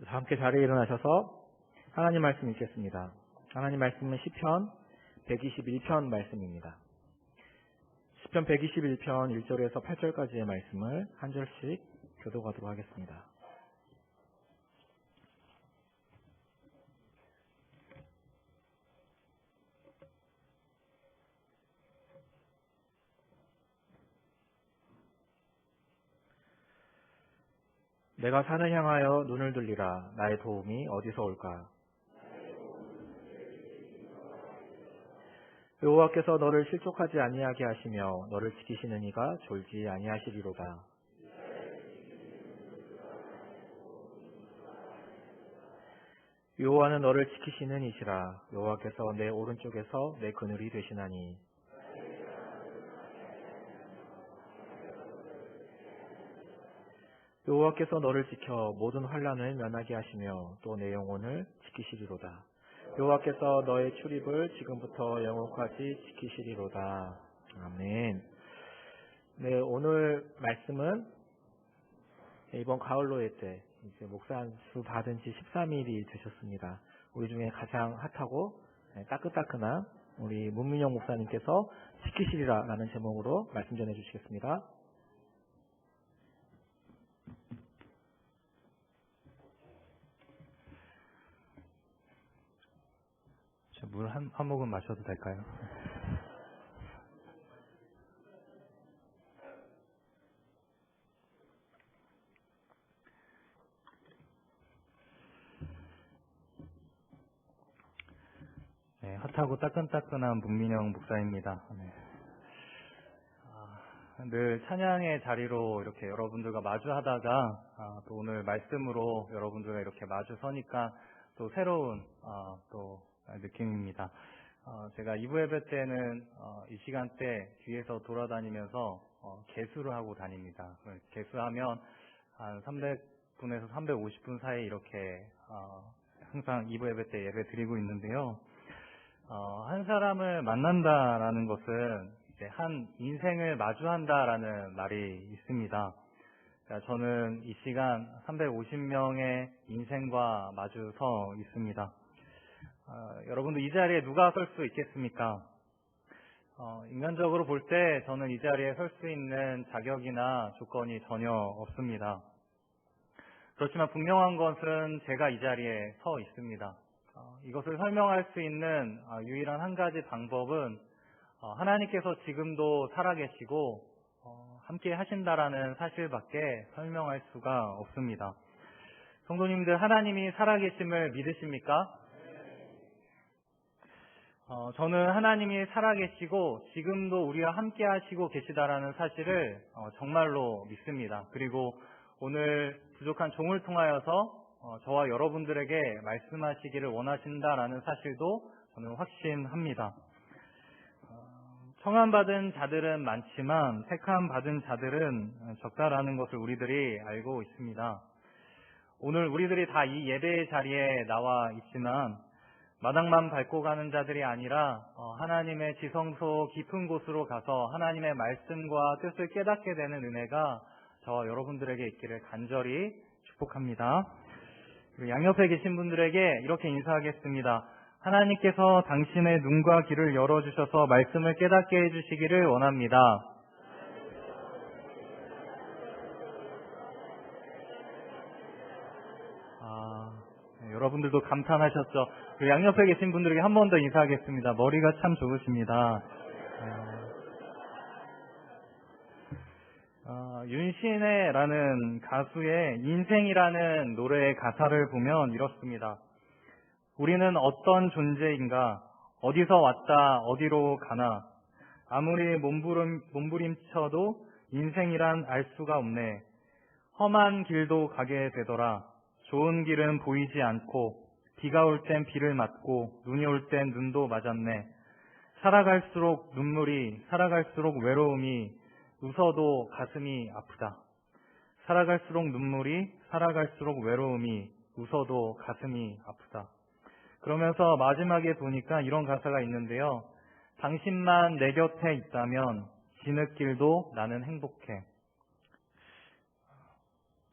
함께 자리에 일어나셔서 하나님 말씀 읽겠습니다. 하나님 말씀은 시편 121편 말씀입니다. 시편 121편 1절에서 8절까지의 말씀을 한 절씩 교독하도록 하겠습니다. 내가 산을 향하여 눈을 들리라. 나의 도움이 어디서 올까? 여호와께서 너를 실족하지 아니하게 하시며 너를 지키시는 이가 졸지 아니하시리로다. 여호와는 너를 지키시는 이시라. 여호와께서 내 오른쪽에서 내 그늘이 되시나니 여호와께서 너를 지켜 모든 환난을 면하게 하시며 또 내 영혼을 지키시리로다. 여호와께서 너의 출입을 지금부터 영원까지 지키시리로다. 아멘. 네, 오늘 말씀은 이번 가을로회 때 이제 목사 안수 받은 지 13일이 되셨습니다. 우리 중에 가장 핫하고 따끈따끈한 우리 문민영 목사님께서 지키시리라라는 제목으로 말씀 전해 주시겠습니다. 물 한 모금 마셔도 될까요? 네, 핫하고 따끈따끈한 문민영 목사입니다. 네. 늘 찬양의 자리로 이렇게 여러분들과 마주하다가 또 오늘 말씀으로 여러분들과 이렇게 마주 서니까 또 새로운 또 느낌입니다. 제가 2부 예배 때는 이 시간대 뒤에서 돌아다니면서 개수를 하고 다닙니다. 개수하면 한 300분에서 350분 사이 이렇게 항상 2부 예배 때 예배 드리고 있는데요. 한 사람을 만난다라는 것은 이제 한 인생을 마주한다라는 말이 있습니다. 그러니까 저는 이 시간 350명의 인생과 마주 서 있습니다. 여러분도 이 자리에 누가 설 수 있겠습니까? 인간적으로 볼 때 저는 이 자리에 설 수 있는 자격이나 조건이 전혀 없습니다. 그렇지만 분명한 것은 제가 이 자리에 서 있습니다. 이것을 설명할 수 있는 유일한 한 가지 방법은 하나님께서 지금도 살아계시고 함께 하신다라는 사실밖에 설명할 수가 없습니다. 성도님들, 하나님이 살아계심을 믿으십니까? 저는 하나님이 살아계시고 지금도 우리와 함께 하시고 계시다라는 사실을 정말로 믿습니다. 그리고 오늘 부족한 종을 통하여서 저와 여러분들에게 말씀하시기를 원하신다라는 사실도 저는 확신합니다. 청함받은 자들은 많지만 택함받은 자들은 적다라는 것을 우리들이 알고 있습니다. 오늘 우리들이 다 이 예배의 자리에 나와 있지만 마당만 밟고 가는 자들이 아니라 하나님의 지성소 깊은 곳으로 가서 하나님의 말씀과 뜻을 깨닫게 되는 은혜가 저와 여러분들에게 있기를 간절히 축복합니다. 양옆에 계신 분들에게 이렇게 인사하겠습니다. 하나님께서 당신의 눈과 귀를 열어주셔서 말씀을 깨닫게 해주시기를 원합니다. 여러분들도 감탄하셨죠? 양옆에 계신 분들에게 한 번 더 인사하겠습니다. 머리가 참 좋으십니다. 윤신혜라는 가수의 인생이라는 노래의 가사를 보면 이렇습니다. 우리는 어떤 존재인가? 어디서 왔다 어디로 가나? 아무리 몸부림쳐도 인생이란 알 수가 없네. 험한 길도 가게 되더라. 좋은 길은 보이지 않고 비가 올 땐 비를 맞고 눈이 올 땐 눈도 맞았네. 살아갈수록 눈물이, 살아갈수록 외로움이, 웃어도 가슴이 아프다. 살아갈수록 눈물이, 살아갈수록 외로움이, 웃어도 가슴이 아프다. 그러면서 마지막에 보니까 이런 가사가 있는데요. 당신만 내 곁에 있다면 뒤늦길도 나는 행복해.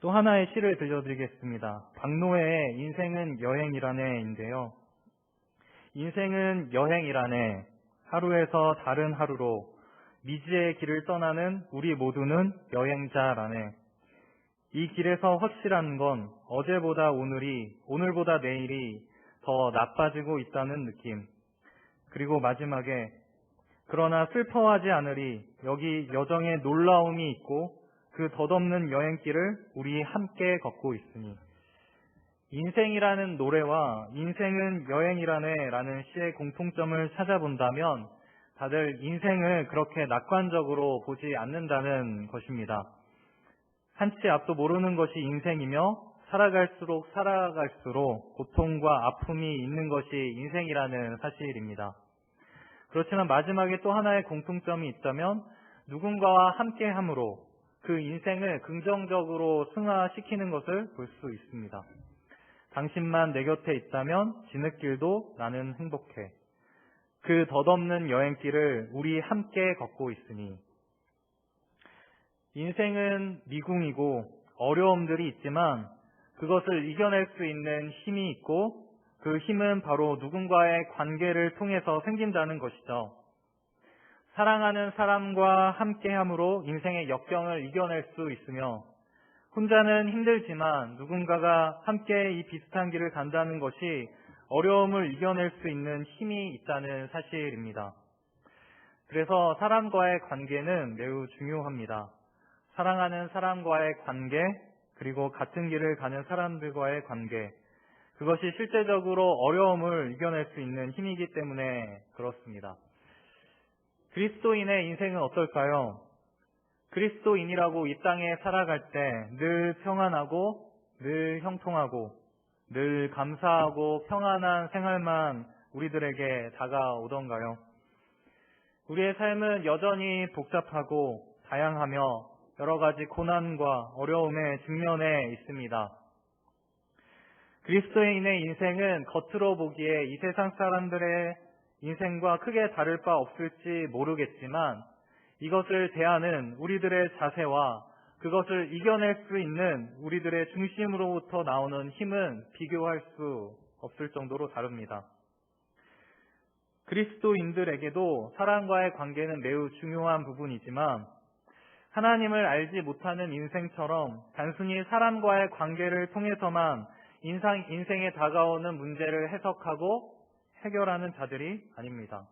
또 하나의 시를 들려드리겠습니다. 박노해의 인생은 여행이라네인데요. 인생은 여행이라네, 하루에서 다른 하루로 미지의 길을 떠나는 우리 모두는 여행자라네. 이 길에서 확실한 건 어제보다 오늘이, 오늘보다 내일이 더 나빠지고 있다는 느낌. 그리고 마지막에 그러나 슬퍼하지 않으리, 여기 여정에 놀라움이 있고 그 덧없는 여행길을 우리 함께 걷고 있으니. 인생이라는 노래와 인생은 여행이라네 라는 시의 공통점을 찾아본다면 다들 인생을 그렇게 낙관적으로 보지 않는다는 것입니다. 한치 앞도 모르는 것이 인생이며 살아갈수록 고통과 아픔이 있는 것이 인생이라는 사실입니다. 그렇지만 마지막에 또 하나의 공통점이 있다면 누군가와 함께함으로 그 인생을 긍정적으로 승화시키는 것을 볼 수 있습니다. 당신만 내 곁에 있다면 지느길도 나는 행복해. 그 덧없는 여행길을 우리 함께 걷고 있으니. 인생은 미궁이고 어려움들이 있지만 그것을 이겨낼 수 있는 힘이 있고 그 힘은 바로 누군가의 관계를 통해서 생긴다는 것이죠. 사랑하는 사람과 함께함으로 인생의 역경을 이겨낼 수 있으며 혼자는 힘들지만 누군가가 함께 이 비슷한 길을 간다는 것이 어려움을 이겨낼 수 있는 힘이 있다는 사실입니다. 그래서 사람과의 관계는 매우 중요합니다. 사랑하는 사람과의 관계, 그리고 같은 길을 가는 사람들과의 관계, 그것이 실제적으로 어려움을 이겨낼 수 있는 힘이기 때문에 그렇습니다. 그리스도인의 인생은 어떨까요? 그리스도인이라고 이 땅에 살아갈 때 늘 평안하고 늘 형통하고 늘 감사하고 평안한 생활만 우리들에게 다가오던가요? 우리의 삶은 여전히 복잡하고 다양하며 여러 가지 고난과 어려움에 직면해 있습니다. 그리스도인의 인생은 겉으로 보기에 이 세상 사람들의 인생과 크게 다를 바 없을지 모르겠지만 이것을 대하는 우리들의 자세와 그것을 이겨낼 수 있는 우리들의 중심으로부터 나오는 힘은 비교할 수 없을 정도로 다릅니다. 그리스도인들에게도 사람과의 관계는 매우 중요한 부분이지만 하나님을 알지 못하는 인생처럼 단순히 사람과의 관계를 통해서만 인생에 다가오는 문제를 해석하고 해결하는 자들이 아닙니다.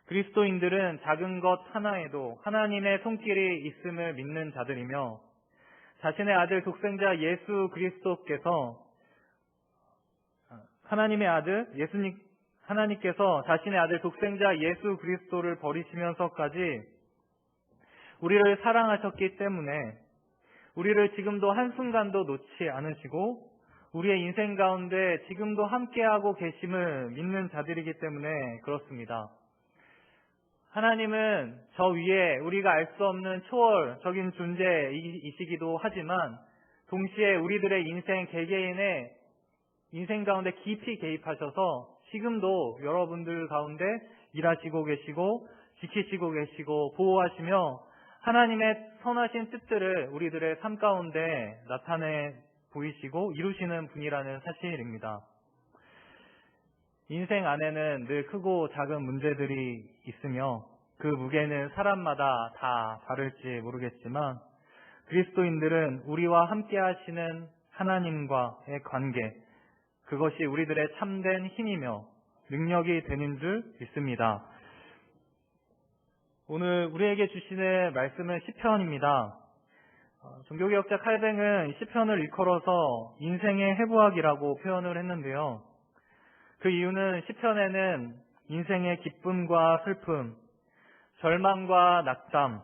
그리스도인들은 작은 것 하나에도 하나님의 손길이 있음을 믿는 자들이며 자신의 아들 독생자 예수 그리스도께서 하나님께서 자신의 아들 독생자 예수 그리스도를 버리시면서까지 우리를 사랑하셨기 때문에 우리를 지금도 한순간도 놓지 않으시고 우리의 인생 가운데 지금도 함께하고 계심을 믿는 자들이기 때문에 그렇습니다. 하나님은 저 위에 우리가 알 수 없는 초월적인 존재이시기도 하지만 동시에 우리들의 인생 개개인의 인생 가운데 깊이 개입하셔서 지금도 여러분들 가운데 일하시고 계시고 지키시고 계시고 보호하시며 하나님의 선하신 뜻들을 우리들의 삶 가운데 나타내 보이시고 이루시는 분이라는 사실입니다. 인생 안에는 늘 크고 작은 문제들이 있으며 그 무게는 사람마다 다 다를지 모르겠지만 그리스도인들은 우리와 함께 하시는 하나님과의 관계, 그것이 우리들의 참된 힘이며 능력이 되는 줄 믿습니다. 오늘 우리에게 주시는 말씀은 시편입니다. 종교개혁자 칼뱅은 시편을 일컬어서 인생의 해부학이라고 표현을 했는데요. 그 이유는 시편에는 인생의 기쁨과 슬픔, 절망과 낙담,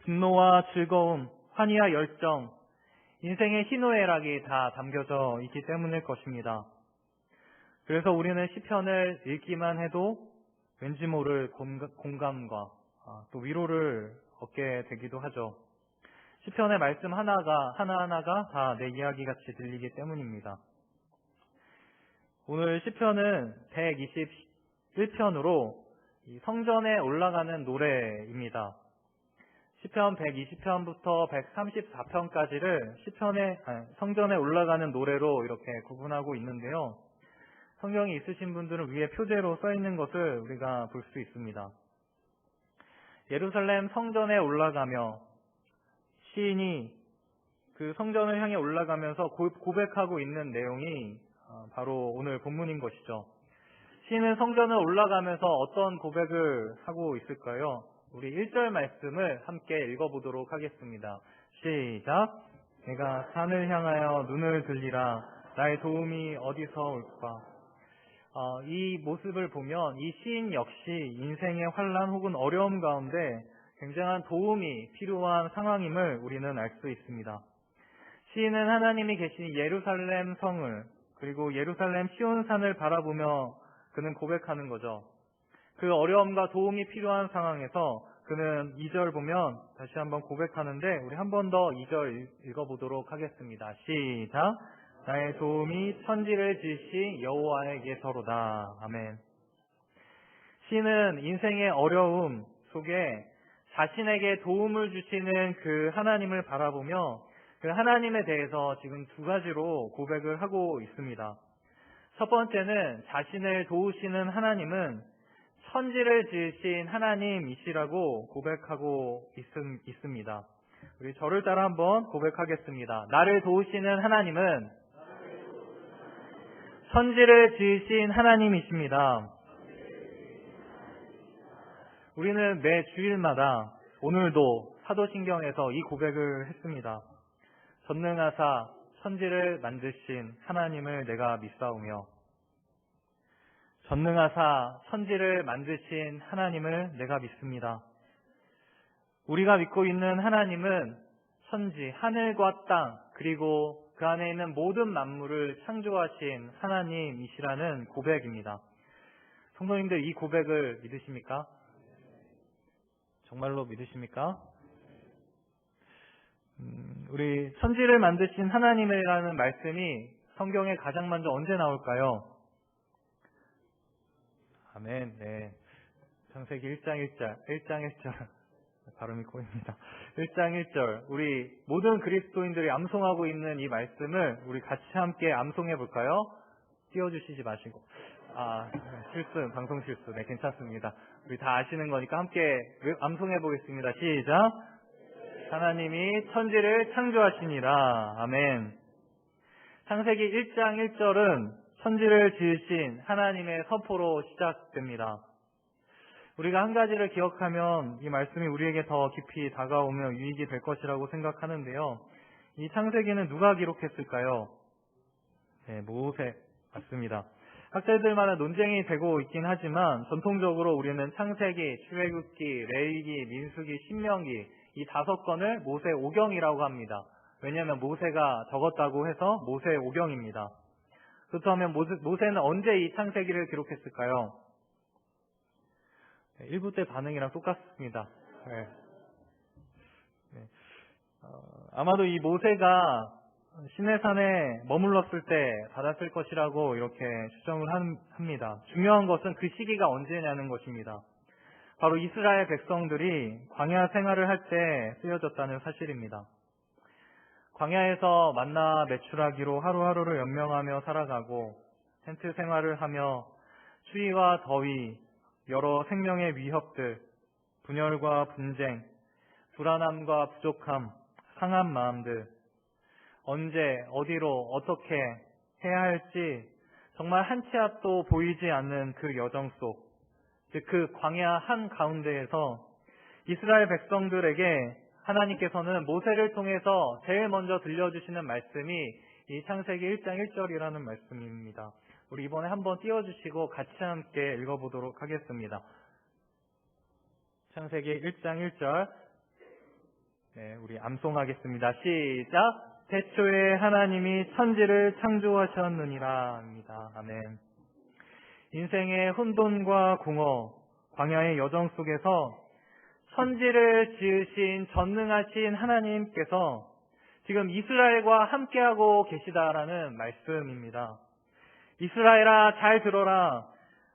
분노와 즐거움, 환희와 열정, 인생의 희노애락이 다 담겨져 있기 때문일 것입니다. 그래서 우리는 시편을 읽기만 해도 왠지 모를 공감과 또 위로를 얻게 되기도 하죠. 시편의 말씀 하나하나가 다 내 이야기같이 들리기 때문입니다. 오늘 시편은 121편으로 성전에 올라가는 노래입니다. 시편 120편부터 134편까지를 성전에 올라가는 노래로 이렇게 구분하고 있는데요. 성경이 있으신 분들은 위에 표제로 써 있는 것을 우리가 볼 수 있습니다. 예루살렘 성전에 올라가며 시인이 그 성전을 향해 올라가면서 고백하고 있는 내용이 바로 오늘 본문인 것이죠. 시인은 성전을 올라가면서 어떤 고백을 하고 있을까요? 우리 1절 말씀을 함께 읽어보도록 하겠습니다. 시작! 내가 산을 향하여 눈을 들리라. 나의 도움이 어디서 올까? 이 모습을 보면 이 시인 역시 인생의 환난 혹은 어려움 가운데 굉장한 도움이 필요한 상황임을 우리는 알 수 있습니다. 시인은 하나님이 계신 예루살렘 성을 그리고 예루살렘 시온산을 바라보며 그는 고백하는 거죠. 그 어려움과 도움이 필요한 상황에서 그는 2절 보면 다시 한번 고백하는데 우리 한 번 더 2절 읽어보도록 하겠습니다. 시작! 나의 도움이 천지를 지으신 여호와에게서로다. 아멘. 시인은 인생의 어려움 속에 자신에게 도움을 주시는 그 하나님을 바라보며 그 하나님에 대해서 지금 두 가지로 고백을 하고 있습니다. 첫 번째는 자신을 도우시는 하나님은 천지를 지으신 하나님이시라고 고백하고 있습니다. 우리 저를 따라 한번 고백하겠습니다. 나를 도우시는 하나님은 천지를 지으신 하나님이십니다. 우리는 매 주일마다 오늘도 사도신경에서 이 고백을 했습니다. 전능하사 천지를 만드신 하나님을 내가 믿사오며 전능하사 천지를 만드신 하나님을 내가 믿습니다. 우리가 믿고 있는 하나님은 천지, 하늘과 땅, 그리고 그 안에 있는 모든 만물을 창조하신 하나님이시라는 고백입니다. 성도님들 이 고백을 믿으십니까? 정말로 믿으십니까? 우리 천지를 만드신 하나님이라는 말씀이 성경에 가장 먼저 언제 나올까요? 아멘. 네. 창세기 1장 1절. 발음이 꼬입니다. 1장 1절. 우리 모든 그리스도인들이 암송하고 있는 이 말씀을 우리 같이 함께 암송해 볼까요? 띄워주시지 마시고. 실수, 방송 실수. 네, 괜찮습니다. 우리 다 아시는 거니까 함께 암송해 보겠습니다. 시작! 하나님이 천지를 창조하시니라. 아멘. 창세기 1장 1절은 천지를 지으신 하나님의 선포로 시작됩니다. 우리가 한 가지를 기억하면 이 말씀이 우리에게 더 깊이 다가오며 유익이 될 것이라고 생각하는데요. 이 창세기는 누가 기록했을까요? 네, 모세 맞습니다. 학자들마다 논쟁이 되고 있긴 하지만 전통적으로 우리는 창세기, 출애굽기, 레위기, 민수기, 신명기 이 5권을 모세 오경이라고 합니다. 왜냐하면 모세가 적었다고 해서 모세 오경입니다. 그렇다면 모세는 언제 이 창세기를 기록했을까요? 1부 때 반응이랑 똑같습니다. 네. 아마도 이 모세가 시내산에 머물렀을 때 받았을 것이라고 이렇게 추정을 합니다. 중요한 것은 그 시기가 언제냐는 것입니다. 바로 이스라엘 백성들이 광야 생활을 할 때 쓰여졌다는 사실입니다. 광야에서 만나 매출하기로 하루하루를 연명하며 살아가고 텐트 생활을 하며 추위와 더위, 여러 생명의 위협들, 분열과 분쟁, 불안함과 부족함, 상한 마음들, 언제, 어디로, 어떻게 해야 할지 정말 한 치 앞도 보이지 않는 그 여정 속, 즉 그 광야 한가운데에서 이스라엘 백성들에게 하나님께서는 모세를 통해서 제일 먼저 들려주시는 말씀이 이 창세기 1장 1절이라는 말씀입니다. 우리 이번에 한번 띄워주시고 같이 함께 읽어보도록 하겠습니다. 창세기 1장 1절. 네, 우리 암송하겠습니다. 시작! 태초에 하나님이 천지를 창조하셨느니라 합니다. 아멘. 인생의 혼돈과 공허, 광야의 여정 속에서 천지를 지으신 전능하신 하나님께서 지금 이스라엘과 함께하고 계시다라는 말씀입니다. 이스라엘아 잘 들어라.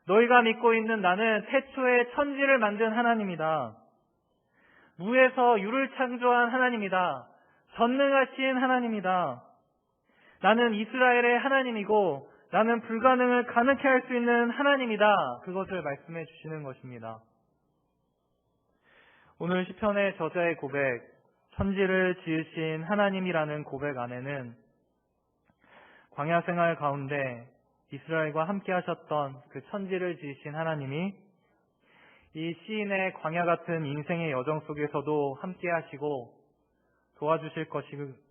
너희가 믿고 있는 나는 태초에 천지를 만든 하나님이다. 무에서 유를 창조한 하나님이다. 전능하신 하나님이다. 나는 이스라엘의 하나님이고 나는 불가능을 가능케 할 수 있는 하나님이다. 그것을 말씀해 주시는 것입니다. 오늘 시편의 저자의 고백, 천지를 지으신 하나님이라는 고백 안에는 광야 생활 가운데 이스라엘과 함께 하셨던 그 천지를 지으신 하나님이 이 시인의 광야 같은 인생의 여정 속에서도 함께 하시고 도와주실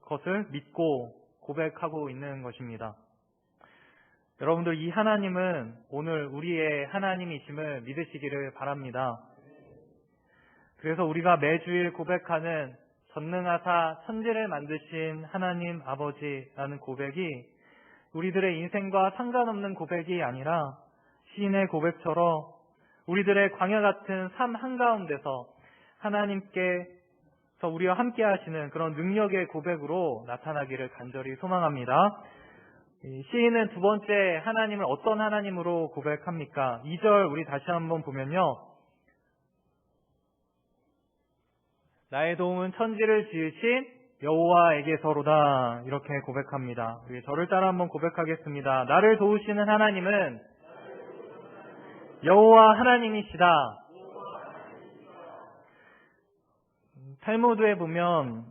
것을 믿고 고백하고 있는 것입니다. 여러분들, 이 하나님은 오늘 우리의 하나님이심을 믿으시기를 바랍니다. 그래서 우리가 매주일 고백하는 전능하사 천지를 만드신 하나님 아버지라는 고백이 우리들의 인생과 상관없는 고백이 아니라 시인의 고백처럼 우리들의 광야 같은 삶 한가운데서 하나님께서 우리와 함께 하시는 그런 능력의 고백으로 나타나기를 간절히 소망합니다. 시인은 두 번째 하나님을 어떤 하나님으로 고백합니까? 2절 우리 다시 한번 보면요. 나의 도움은 천지를 지으신 여호와에게서로다. 이렇게 고백합니다. 우리 저를 따라 한번 고백하겠습니다. 나를 도우시는 하나님은 여호와 하나님이시다. 탈무드에 보면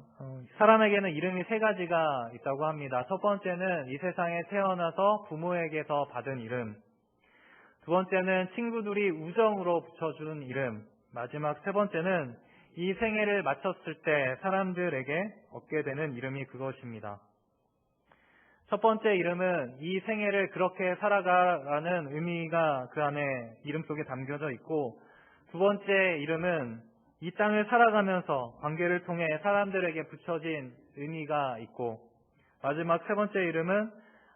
사람에게는 이름이 세 가지가 있다고 합니다. 첫 번째는 이 세상에 태어나서 부모에게서 받은 이름, 두 번째는 친구들이 우정으로 붙여준 이름, 마지막 세 번째는 이 생애를 마쳤을 때 사람들에게 얻게 되는 이름이 그것입니다. 첫 번째 이름은 이 생애를 그렇게 살아가라는 의미가 그 안에 이름 속에 담겨져 있고, 두 번째 이름은 이 땅을 살아가면서 관계를 통해 사람들에게 붙여진 의미가 있고, 마지막 세 번째 이름은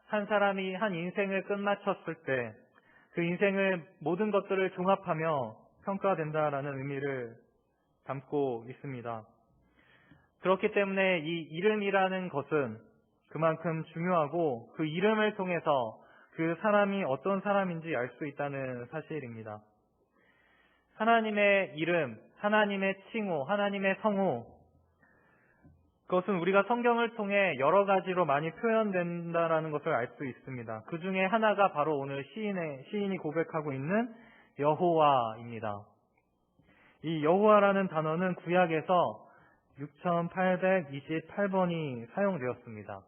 한 사람이 한 인생을 끝마쳤을 때 그 인생을 모든 것들을 종합하며 평가된다라는 의미를 담고 있습니다. 그렇기 때문에 이 이름이라는 것은 그만큼 중요하고 그 이름을 통해서 그 사람이 어떤 사람인지 알 수 있다는 사실입니다. 하나님의 이름, 하나님의 칭호, 하나님의 성호, 그것은 우리가 성경을 통해 여러 가지로 많이 표현된다는 것을 알 수 있습니다. 그 중에 하나가 바로 오늘 시인이 고백하고 있는 여호와입니다. 이 여호와라는 단어는 구약에서 6828번이 사용되었습니다.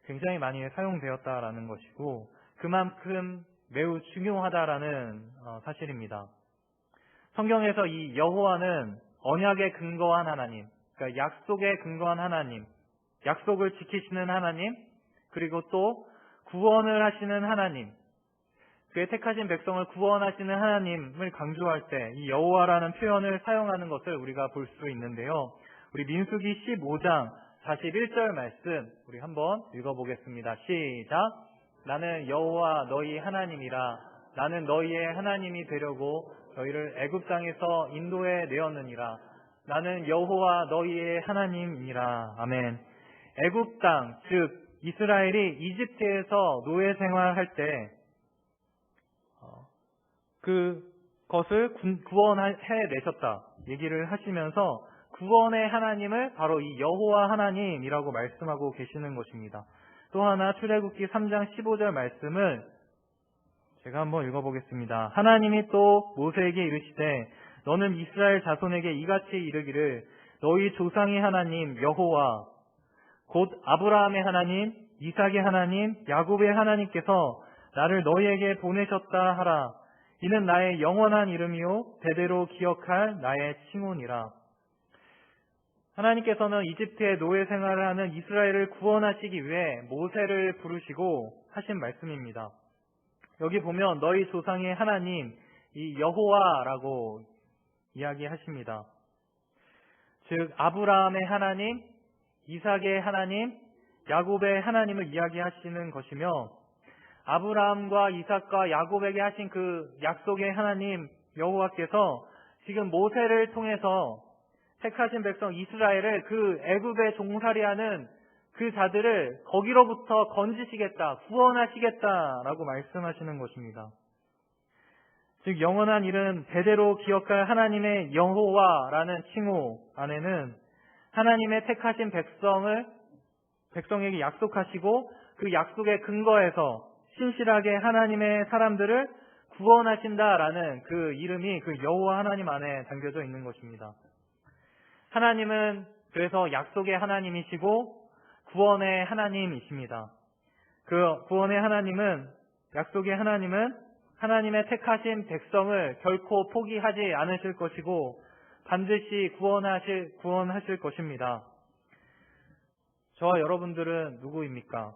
굉장히 많이 사용되었다라는 것이고 그만큼 매우 중요하다라는 사실입니다. 성경에서 이 여호와는 언약에 근거한 하나님, 그러니까 약속에 근거한 하나님, 약속을 지키시는 하나님, 그리고 또 구원을 하시는 하나님, 그의 택하신 백성을 구원하시는 하나님을 강조할 때 이 여호와라는 표현을 사용하는 것을 우리가 볼 수 있는데요. 우리 민수기 15장 41절 말씀 우리 한번 읽어보겠습니다. 시작. 나는 여호와 너희 하나님이라. 나는 너희의 하나님이 되려고 너희를 애굽 땅에서 인도해 내었느니라. 나는 여호와 너희의 하나님이니라. 아멘. 애굽 땅, 즉 이스라엘이 이집트에서 노예 생활할 때 그것을 구원해 내셨다 얘기를 하시면서 구원의 하나님을 바로 이 여호와 하나님이라고 말씀하고 계시는 것입니다. 또 하나 출애굽기 3장 15절 말씀을 제가 한번 읽어보겠습니다. 하나님이 또 모세에게 이르시되 너는 이스라엘 자손에게 이같이 이르기를 너희 조상의 하나님 여호와 곧 아브라함의 하나님, 이삭의 하나님, 야곱의 하나님께서 나를 너희에게 보내셨다 하라. 이는 나의 영원한 이름이요 대대로 기억할 나의 칭호니라. 하나님께서는 이집트의 노예 생활을 하는 이스라엘을 구원하시기 위해 모세를 부르시고 하신 말씀입니다. 여기 보면 너희 조상의 하나님, 이 여호와라고 이야기하십니다. 즉 아브라함의 하나님, 이삭의 하나님, 야곱의 하나님을 이야기하시는 것이며 아브라함과 이삭과 야곱에게 하신 그 약속의 하나님 여호와께서 지금 모세를 통해서 택하신 백성 이스라엘을 그 애굽에 종살이하는 그 자들을 거기로부터 건지시겠다, 구원하시겠다라고 말씀하시는 것입니다. 즉 영원한 일은 대대로 기억할 하나님의 여호와라는 칭호 안에는 하나님의 택하신 백성에게 약속하시고 그 약속의 근거에서 신실하게 하나님의 사람들을 구원하신다라는 그 이름이 그 여호와 하나님 안에 담겨져 있는 것입니다. 하나님은 그래서 약속의 하나님이시고 구원의 하나님이십니다. 그 구원의 하나님은, 약속의 하나님은 하나님의 택하신 백성을 결코 포기하지 않으실 것이고 반드시 구원하실 것입니다. 저와 여러분들은 누구입니까?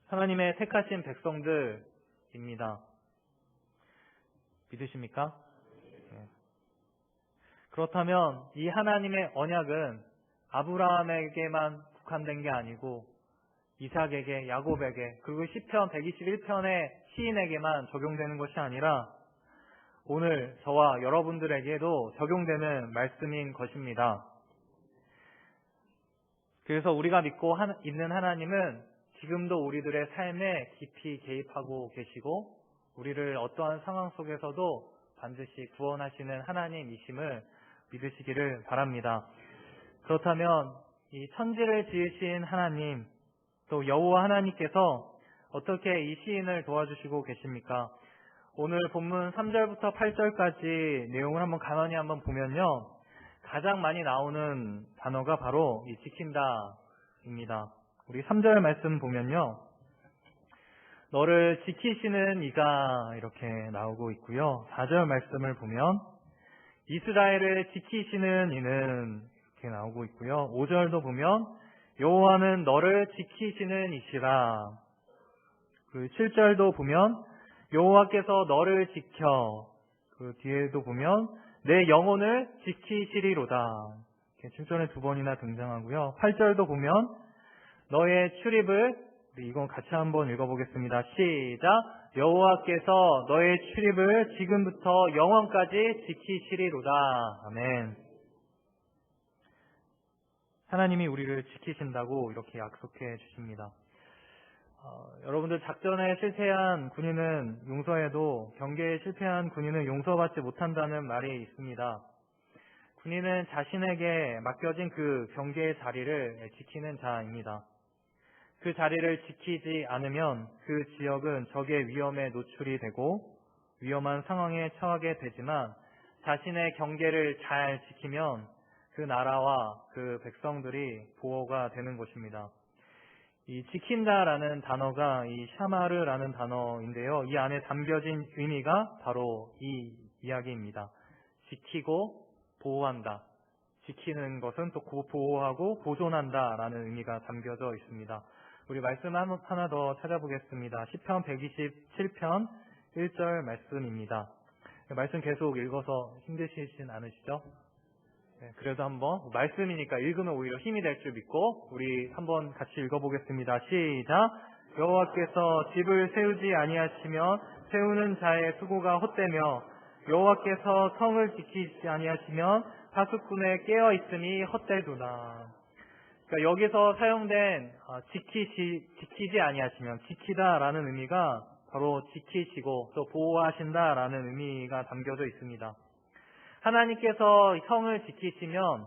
하나님의 택하신 백성들입니다. 믿으십니까? 네. 그렇다면 이 하나님의 언약은 아브라함에게만 국한된 게 아니고 이삭에게, 야곱에게, 그리고 시편 121편의 시인에게만 적용되는 것이 아니라 오늘 저와 여러분들에게도 적용되는 말씀인 것입니다. 그래서 우리가 믿고 있는 하나님은 지금도 우리들의 삶에 깊이 개입하고 계시고 우리를 어떠한 상황 속에서도 반드시 구원하시는 하나님이심을 믿으시기를 바랍니다. 그렇다면 이 천지를 지으신 하나님, 또 여호와 하나님께서 어떻게 이 시인을 도와주시고 계십니까? 오늘 본문 3절부터 8절까지 내용을 한번 가만히 한번 보면요, 가장 많이 나오는 단어가 바로 이 지킨다입니다. 우리 3절 말씀 보면요, 너를 지키시는 이가 이렇게 나오고 있고요. 4절 말씀을 보면 이스라엘을 지키시는 이는 이렇게 나오고 있고요. 5절도 보면 여호와는 너를 지키시는 이시라. 그 7절도 보면 여호와께서 너를 지켜. 그 뒤에도 보면 내 영혼을 지키시리로다. 이렇게 7절에 2번이나 등장하고요. 8절도 보면 너의 출입을, 이건 같이 한번 읽어보겠습니다. 시작. 여호와께서 너의 출입을 지금부터 영원까지 지키시리로다. 아멘. 하나님이 우리를 지키신다고 이렇게 약속해 주십니다. 여러분들, 작전에 실패한 군인은 용서해도 경계에 실패한 군인은 용서받지 못한다는 말이 있습니다. 군인은 자신에게 맡겨진 그 경계의 자리를 지키는 자입니다. 그 자리를 지키지 않으면 그 지역은 적의 위험에 노출이 되고 위험한 상황에 처하게 되지만 자신의 경계를 잘 지키면 그 나라와 그 백성들이 보호가 되는 것입니다. 이 지킨다라는 단어가 이 샤마르라는 단어인데요. 이 안에 담겨진 의미가 바로 이 이야기입니다. 지키고 보호한다. 지키는 것은 또 보호하고 보존한다라는 의미가 담겨져 있습니다. 우리 말씀 하나 더 찾아보겠습니다. 시편 127편 1절 말씀입니다. 말씀 계속 읽어서 힘드시진 않으시죠? 네, 그래도 한번 말씀이니까 읽으면 오히려 힘이 될 줄 믿고 우리 한번 같이 읽어보겠습니다. 시작. 여호와께서 집을 세우지 아니하시면 세우는 자의 수고가 헛되며 여호와께서 성을 지키지 아니하시면 파수꾼의 깨어 있음이 헛되도다. 그러니까 여기서 사용된 지키지 아니하시면, 지키다라는 의미가 바로 지키시고 또 보호하신다라는 의미가 담겨져 있습니다. 하나님께서 성을 지키시면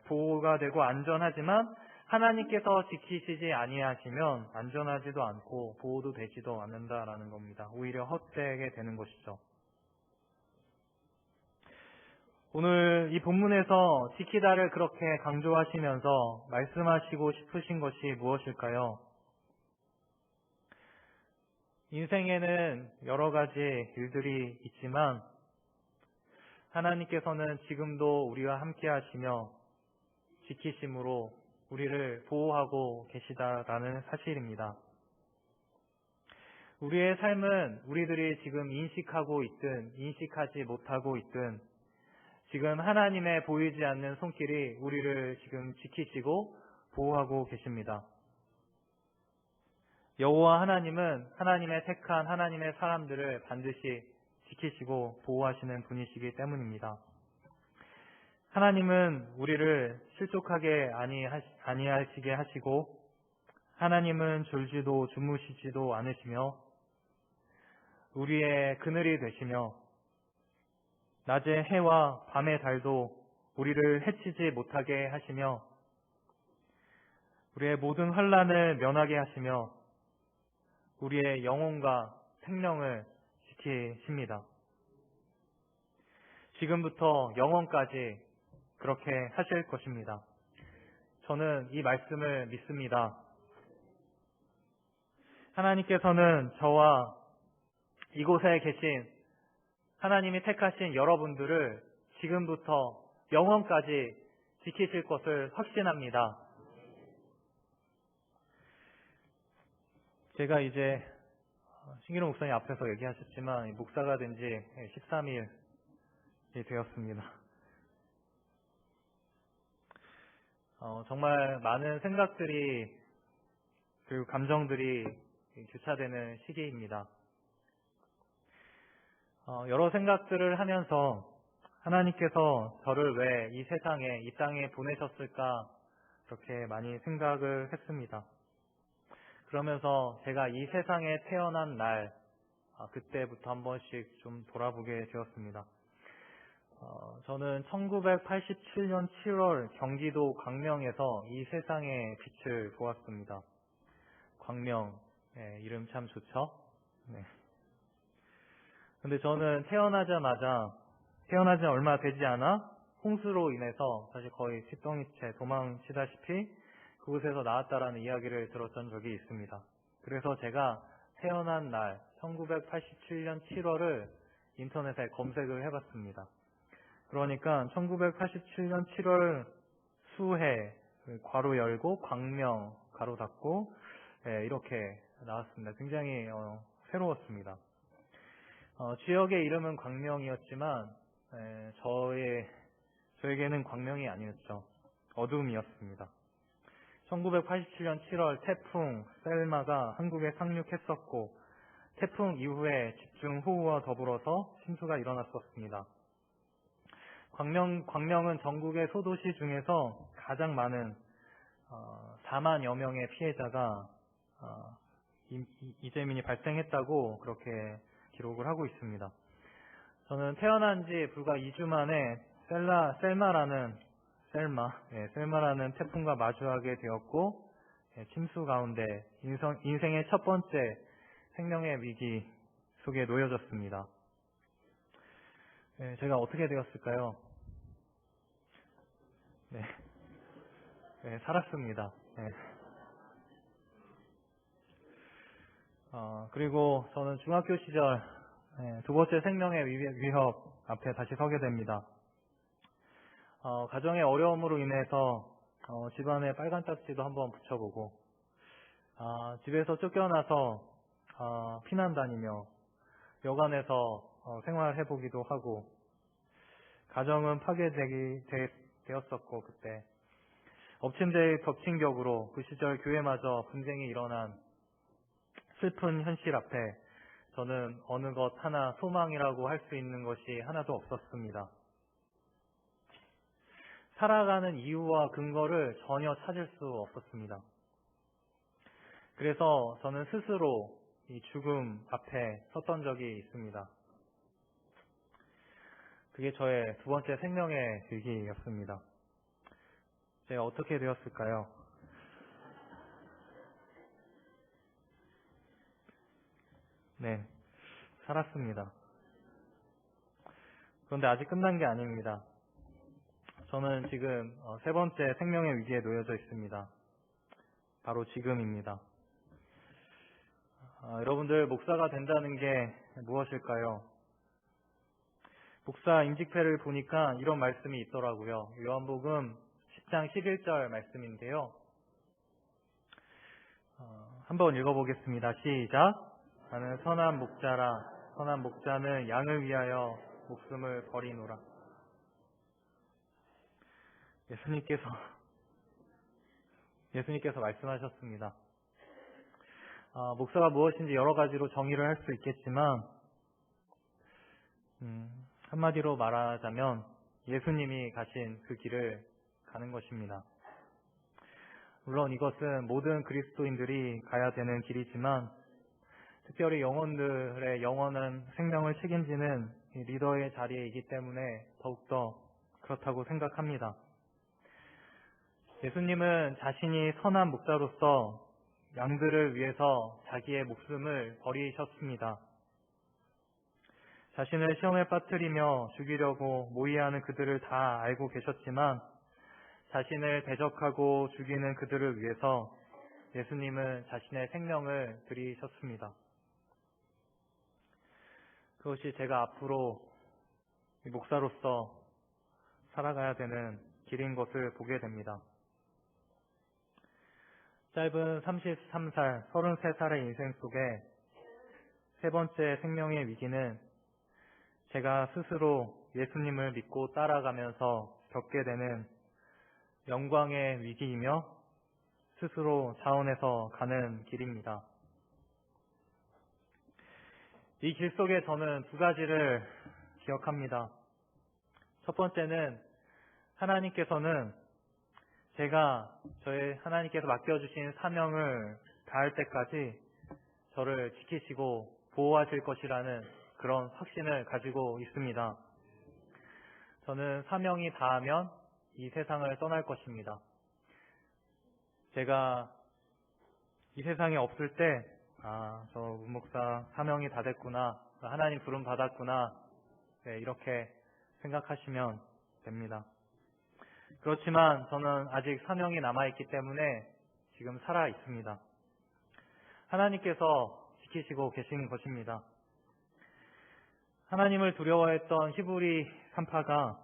보호가 되고 안전하지만 하나님께서 지키시지 아니하시면 안전하지도 않고 보호도 되지도 않는다라는 겁니다. 오히려 헛되게 되는 것이죠. 오늘 이 본문에서 지키다를 그렇게 강조하시면서 말씀하시고 싶으신 것이 무엇일까요? 인생에는 여러 가지 일들이 있지만 하나님께서는 지금도 우리와 함께 하시며 지키심으로 우리를 보호하고 계시다라는 사실입니다. 우리의 삶은 우리들이 지금 인식하고 있든 인식하지 못하고 있든 지금 하나님의 보이지 않는 손길이 우리를 지금 지키시고 보호하고 계십니다. 여호와 하나님은 하나님의 택한 하나님의 사람들을 반드시 지키시고 보호하시는 분이시기 때문입니다. 하나님은 우리를 실족하게 아니하시게 하시고 하나님은 졸지도 주무시지도 않으시며 우리의 그늘이 되시며 낮의 해와 밤의 달도 우리를 해치지 못하게 하시며 우리의 모든 환난을 면하게 하시며 우리의 영혼과 생명을 지키십니다. 지금부터 영원까지 그렇게 하실 것입니다. 저는 이 말씀을 믿습니다. 하나님께서는 저와 이곳에 계신 하나님이 택하신 여러분들을 지금부터 영원까지 지키실 것을 확신합니다. 제가 이제 신기록 목사님 앞에서 얘기하셨지만 목사가 된 지 13일이 되었습니다. 정말 많은 생각들이 그리고 감정들이 교차되는 시기입니다. 여러 생각들을 하면서 하나님께서 저를 왜 이 세상에, 이 땅에 보내셨을까 그렇게 많이 생각을 했습니다. 그러면서 제가 이 세상에 태어난 날, 그때부터 한 번씩 좀 돌아보게 되었습니다. 저는 1987년 7월 경기도 광명에서 이 세상의 빛을 보았습니다. 광명, 이름 참 좋죠? 네. 근데 저는 태어나지 얼마 되지 않아 홍수로 인해서 사실 거의 핏덩이째 도망치다시피 그곳에서 나왔다라는 이야기를 들었던 적이 있습니다. 그래서 제가 태어난 날 1987년 7월을 인터넷에 검색을 해봤습니다. 그러니까 1987년 7월 수해 괄호 열고 광명 가로 닫고 이렇게 나왔습니다. 굉장히 새로웠습니다. 지역의 이름은 광명이었지만 저에게는 광명이 아니었죠. 어둠이었습니다. 1987년 7월 태풍 셀마가 한국에 상륙했었고 태풍 이후에 집중호우와 더불어서 침수가 일어났었습니다. 광명은 전국의 소도시 중에서 가장 많은 4만여 명의 피해자가 이재민이 발생했다고 그렇게 기록을 하고 있습니다. 저는 태어난 지 불과 2주 만에 셀마라는 태풍과 마주하게 되었고 침수 가운데 인생의 첫 번째 생명의 위기 속에 놓여졌습니다. 제가 어떻게 되었을까요? 살았습니다. 그리고 저는 중학교 시절 두 번째 생명의 위협 앞에 다시 서게 됩니다. 가정의 어려움으로 인해서 집안에 빨간 딱지도 한번 붙여보고 집에서 쫓겨나서 피난 다니며 여관에서 생활해보기도 하고 가정은 파괴되었었고 그때 엎친 데 덮친 격으로 그 시절 교회마저 분쟁이 일어난 슬픈 현실 앞에 저는 어느 것 하나 소망이라고 할 수 있는 것이 하나도 없었습니다. 살아가는 이유와 근거를 전혀 찾을 수 없었습니다. 그래서 저는 스스로 이 죽음 앞에 섰던 적이 있습니다. 그게 저의 두 번째 생명의 위기였습니다. 제가 어떻게 되었을까요? 살았습니다. 그런데 아직 끝난 게 아닙니다. 저는 지금 세 번째 생명의 위기에 놓여져 있습니다. 바로 지금입니다. 여러분들 목사가 된다는 게 무엇일까요? 목사 임직패를 보니까 이런 말씀이 있더라고요. 요한복음 10장 11절 말씀인데요. 한번 읽어보겠습니다. 시작. 나는 선한 목자라. 선한 목자는 양을 위하여 목숨을 버리노라. 예수님께서 말씀하셨습니다. 목사가 무엇인지 여러 가지로 정의를 할 수 있겠지만 한마디로 말하자면 예수님이 가신 그 길을 가는 것입니다. 물론 이것은 모든 그리스도인들이 가야 되는 길이지만 특별히 영혼들의 영원한 생명을 책임지는 이 리더의 자리에 있기 때문에 더욱더 그렇다고 생각합니다. 예수님은 자신이 선한 목자로서 양들을 위해서 자기의 목숨을 버리셨습니다. 자신을 시험에 빠뜨리며 죽이려고 모의하는 그들을 다 알고 계셨지만 자신을 대적하고 죽이는 그들을 위해서 예수님은 자신의 생명을 드리셨습니다. 그것이 제가 앞으로 목사로서 살아가야 되는 길인 것을 보게 됩니다. 짧은 33살, 33살의 인생 속에 세 번째 생명의 위기는 제가 스스로 예수님을 믿고 따라가면서 겪게 되는 영광의 위기이며 스스로 자원해서 가는 길입니다. 이 길 속에 저는 두 가지를 기억합니다. 첫 번째는 하나님께서는 하나님께서 맡겨주신 사명을 다할 때까지 저를 지키시고 보호하실 것이라는 그런 확신을 가지고 있습니다. 저는 사명이 다하면 이 세상을 떠날 것입니다. 제가 이 세상에 없을 때, 저 문목사 사명이 다 됐구나, 하나님 부름 받았구나, 네, 이렇게 생각하시면 됩니다. 그렇지만 저는 아직 사명이 남아있기 때문에 지금 살아 있습니다. 하나님께서 지키시고 계신 것입니다. 하나님을 두려워했던 히브리 산파가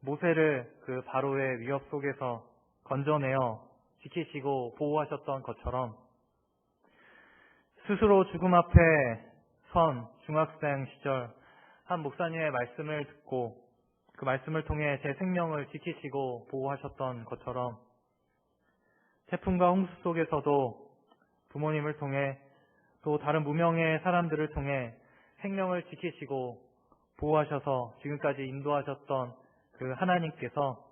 모세를 그 바로의 위협 속에서 건져내어 지키시고 보호하셨던 것처럼 스스로 죽음 앞에 선 중학생 시절 한 목사님의 말씀을 듣고 그 말씀을 통해 제 생명을 지키시고 보호하셨던 것처럼 태풍과 홍수 속에서도 부모님을 통해 또 다른 무명의 사람들을 통해 생명을 지키시고 보호하셔서 지금까지 인도하셨던 그 하나님께서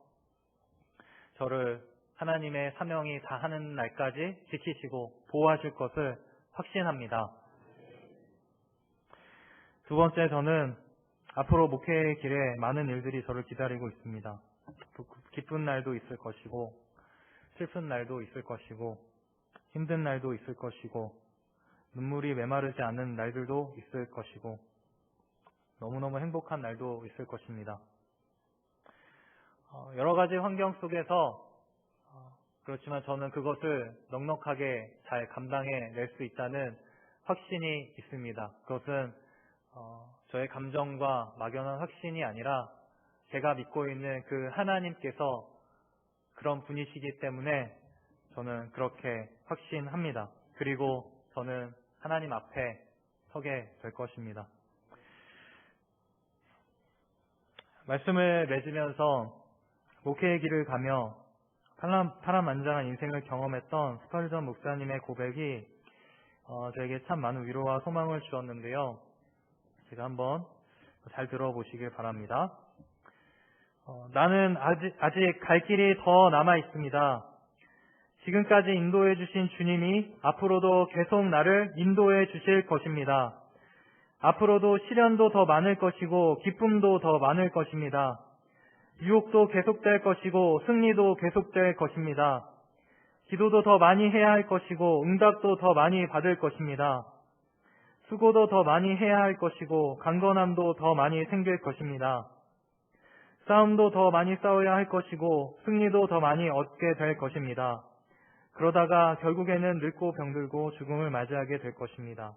저를 하나님의 사명이 다하는 날까지 지키시고 보호하실 것을 확신합니다. 두 번째, 저는 앞으로 목회의 길에 많은 일들이 저를 기다리고 있습니다. 기쁜 날도 있을 것이고 슬픈 날도 있을 것이고 힘든 날도 있을 것이고 눈물이 메마르지 않는 날들도 있을 것이고 너무너무 행복한 날도 있을 것입니다. 여러 가지 환경 속에서 그렇지만 저는 그것을 넉넉하게 잘 감당해낼 수 있다는 확신이 있습니다. 그것은 저의 감정과 막연한 확신이 아니라 제가 믿고 있는 그 하나님께서 그런 분이시기 때문에 저는 그렇게 확신합니다. 그리고 저는 하나님 앞에 서게 될 것입니다. 말씀을 맺으면서 목회의 길을 가며 파란만장한 인생을 경험했던 스펄전 목사님의 고백이 저에게 참 많은 위로와 소망을 주었는데요. 제가 한번 잘 들어보시길 바랍니다. 나는 아직 갈 길이 더 남아 있습니다. 지금까지 인도해 주신 주님이 앞으로도 계속 나를 인도해 주실 것입니다. 앞으로도 시련도 더 많을 것이고 기쁨도 더 많을 것입니다. 유혹도 계속될 것이고 승리도 계속될 것입니다. 기도도 더 많이 해야 할 것이고 응답도 더 많이 받을 것입니다. 수고도 더 많이 해야 할 것이고 강건함도 더 많이 생길 것입니다. 싸움도 더 많이 싸워야 할 것이고 승리도 더 많이 얻게 될 것입니다. 그러다가 결국에는 늙고 병들고 죽음을 맞이하게 될 것입니다.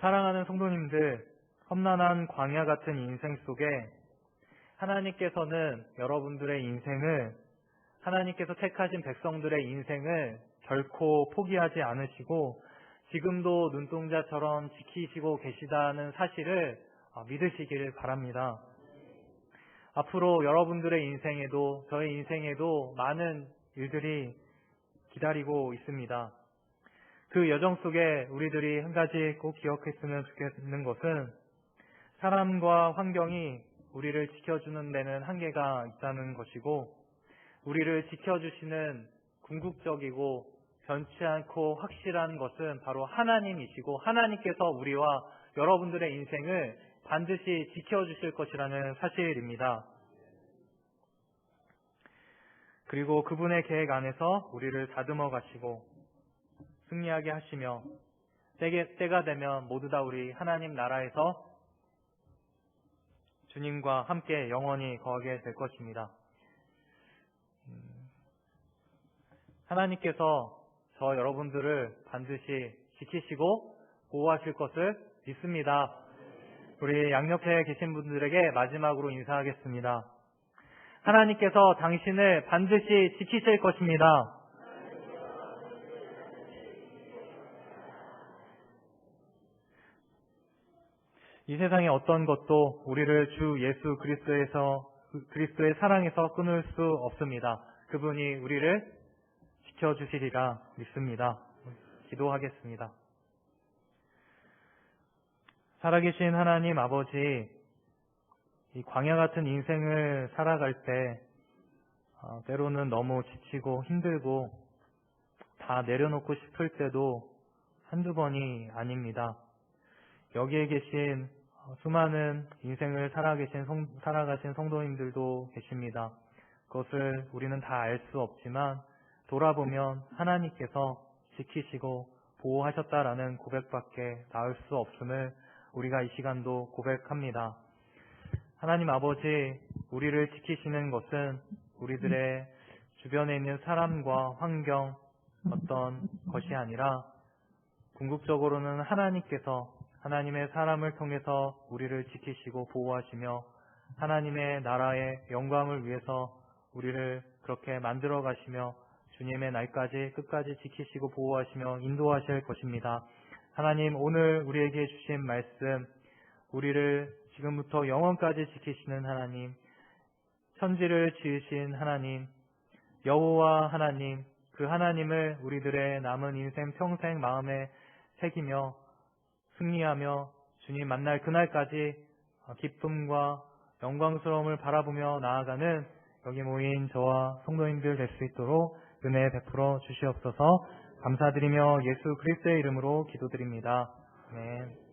사랑하는 성도님들, 험난한 광야 같은 인생 속에 하나님께서는 여러분들의 인생을, 하나님께서 택하신 백성들의 인생을 결코 포기하지 않으시고 지금도 눈동자처럼 지키시고 계시다는 사실을 믿으시길 바랍니다. 앞으로 여러분들의 인생에도 저의 인생에도 많은 일들이 기다리고 있습니다. 그 여정 속에 우리들이 한 가지 꼭 기억했으면 좋겠는 것은 사람과 환경이 우리를 지켜주는 데는 한계가 있다는 것이고 우리를 지켜주시는 궁극적이고 변치 않고 확실한 것은 바로 하나님이시고 하나님께서 우리와 여러분들의 인생을 반드시 지켜주실 것이라는 사실입니다. 그리고 그분의 계획 안에서 우리를 다듬어 가시고 승리하게 하시며 때가 되면 모두 다 우리 하나님 나라에서 주님과 함께 영원히 거하게 될 것입니다. 하나님께서 저 여러분들을 반드시 지키시고 보호하실 것을 믿습니다. 우리 양옆에 계신 분들에게 마지막으로 인사하겠습니다. 하나님께서 당신을 반드시 지키실 것입니다. 이 세상의 어떤 것도 우리를 주 예수 그리스도의 사랑에서 끊을 수 없습니다. 그분이 우리를 지켜주시리라 믿습니다. 기도하겠습니다. 살아계신 하나님 아버지, 이 광야 같은 인생을 살아갈 때 때로는 너무 지치고 힘들고 다 내려놓고 싶을 때도 한두 번이 아닙니다. 여기에 계신 수많은 인생을 살아가신 성도님들도 계십니다. 그것을 우리는 다 알 수 없지만 돌아보면 하나님께서 지키시고 보호하셨다라는 고백밖에 나올 수 없음을 우리가 이 시간도 고백합니다. 하나님 아버지, 우리를 지키시는 것은 우리들의 주변에 있는 사람과 환경 어떤 것이 아니라 궁극적으로는 하나님께서 하나님의 사람을 통해서 우리를 지키시고 보호하시며 하나님의 나라의 영광을 위해서 우리를 그렇게 만들어 가시며 주님의 날까지 끝까지 지키시고 보호하시며 인도하실 것입니다. 하나님, 오늘 우리에게 주신 말씀, 우리를 지금부터 영원까지 지키시는 하나님, 천지를 지으신 하나님, 여호와 하나님, 그 하나님을 우리들의 남은 인생 평생 마음에 새기며 승리하며 주님 만날 그날까지 기쁨과 영광스러움을 바라보며 나아가는 여기 모인 저와 성도님들 될 수 있도록 은혜 베풀어 주시옵소서. 감사드리며 예수 그리스도의 이름으로 기도드립니다. 아멘.